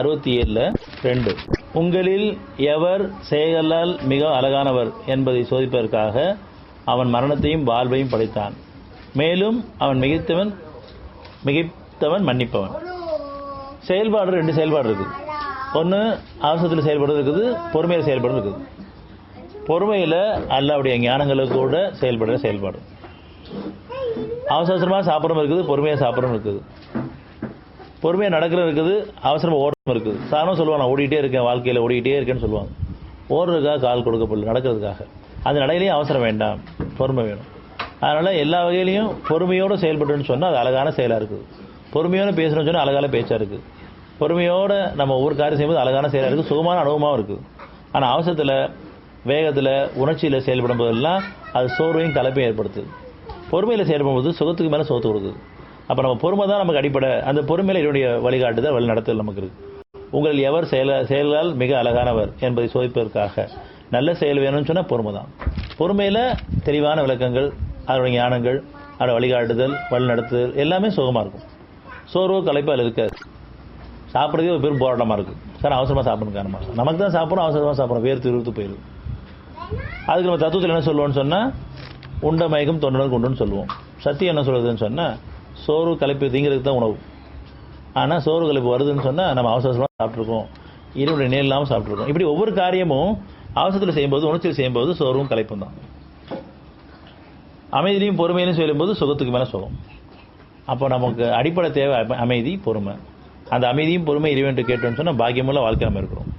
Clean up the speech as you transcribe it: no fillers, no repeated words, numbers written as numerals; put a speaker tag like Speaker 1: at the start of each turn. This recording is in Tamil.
Speaker 1: 67 2 உங்களில் எவர் செயலால் மிக அழகானவர் என்பதை சோதிப்பதற்காக அவன் மரணத்தையும் வாழ்வையும் படைத்தான். மேலும் அவன் மிகைத்தவன் மன்னிப்பவன். செயல்பாடு 2 செயல்பாடு இருக்குது. ஒன்று அவசரத்தில் செயல்படுறது இருக்குது, பொறுமையில் செயல்படுறது இருக்குது. பொறுமையில் அல்லாவுடைய ஞானங்களுக்கு கூட செயல்படுற செயல்பாடு. அவசரமாக சாப்பிட்றதும் இருக்குது, பொறுமையாக சாப்பிட்றதும் இருக்குது. பொறுமையாக நடக்கிறது இருக்குது, அவசரமாக ஓடுறதும் இருக்குது. சாதாரணமாக சொல்லுவாங்க, நான் ஓடிக்கிட்டே இருக்கேன், வாழ்க்கையில் ஓடிக்கிட்டே இருக்கேன்னு சொல்லுவாங்க. ஓடுறதுக்காக கால் கொடுக்கப்படல, நடக்கிறதுக்காக. அந்த நடையிலையும் அவசரம் வேண்டாம், பொறுமை வேணும். அதனால் எல்லா வகையிலையும் பொறுமையோடு செயல்பட்டுன்னு சொன்னால் அது அழகான செயலாக இருக்குது. பொறுமையோடு பேசணும்னு சொன்னால் அழகான பேச்சாக இருக்குது. பொறுமையோடு நம்ம ஒவ்வொரு காரியம் செய்யும்போது அழகான செயலாக இருக்குது, சுகமான அனுபவமாகவும் இருக்குது. ஆனால் அவசரத்தில், வேகத்தில், உணர்ச்சியில் செயல்படும் போதெல்லாம் அது சோர்வையும் கலப்பையும் ஏற்படுத்துது. பொறுமையில் செயல்படும்போது சுகத்துக்கு மேலே சுகத்து கொடுக்குது. அப்போ நம்ம பொறுமை தான் நமக்கு அடிப்படை. அந்த பொறுமையில் என்னுடைய வழிகாட்டுதல், வழி நடத்தல் நமக்கு இருக்குது. உங்களில் எவர் செயலால் மிக அழகானவர் என்பதை சோதிப்பதற்காக நல்ல செயல் வேணும்னு சொன்னால் பொறுமை தான். பொறுமையில் தெளிவான விளக்கங்கள், அதனுடைய ஞானங்கள், அதோட வழிகாட்டுதல், வழி நடத்துதல் எல்லாமே சுகமாக இருக்கும். சோர்வோ கலைப்போ அதில் இருக்காது. சாப்பிட்றதே ஒரு பெரும் போராட்டமாக இருக்குது. சார் அவசரமாக சாப்பிடணும் காரணமாக நமக்கு தான் சாப்பிட்றோம், அவசரமாக சாப்பிட்றோம், வேர்த்து விறுத்து போயிடுது. அதுக்கு நம்ம தத்துவத்தில் என்ன சொல்லுவோம்னு சொன்னால் உண்ட மயக்கம் தொண்டனுக்கு உண்டுன்னு சொல்லுவோம். சத்தியம் என்ன சொல்லுதுன்னு சொன்னால் சோறு கலைப்பு தீங்கிறதுக்கு தான் உணவு. ஆனால் சோறு கலைப்பு வருதுன்னு சொன்னால் நம்ம அவசரமாக சாப்பிட்ருக்கோம், இருவுடைய நேர் இல்லாமல் சாப்பிட்ருக்கோம். இப்படி ஒவ்வொரு காரியமும் அவசரத்தில் செய்யும்போது, உணர்ச்சியில் செய்யும்போது சோர்வும் கலைப்பும் தான். அமைதியிலையும் பொறுமையிலையும் செய்யும்போது சுகத்துக்கு மேலே சுகம். அப்போ நமக்கு அடிப்படை தேவை அமைதி, பொறுமை. அந்த அமைதியும் பொறுமை இறைவன் கேட்டோம்னு சொன்னால் பாக்கியமுள்ள வாழ்க்கை நம்ம இருக்கிறோம்.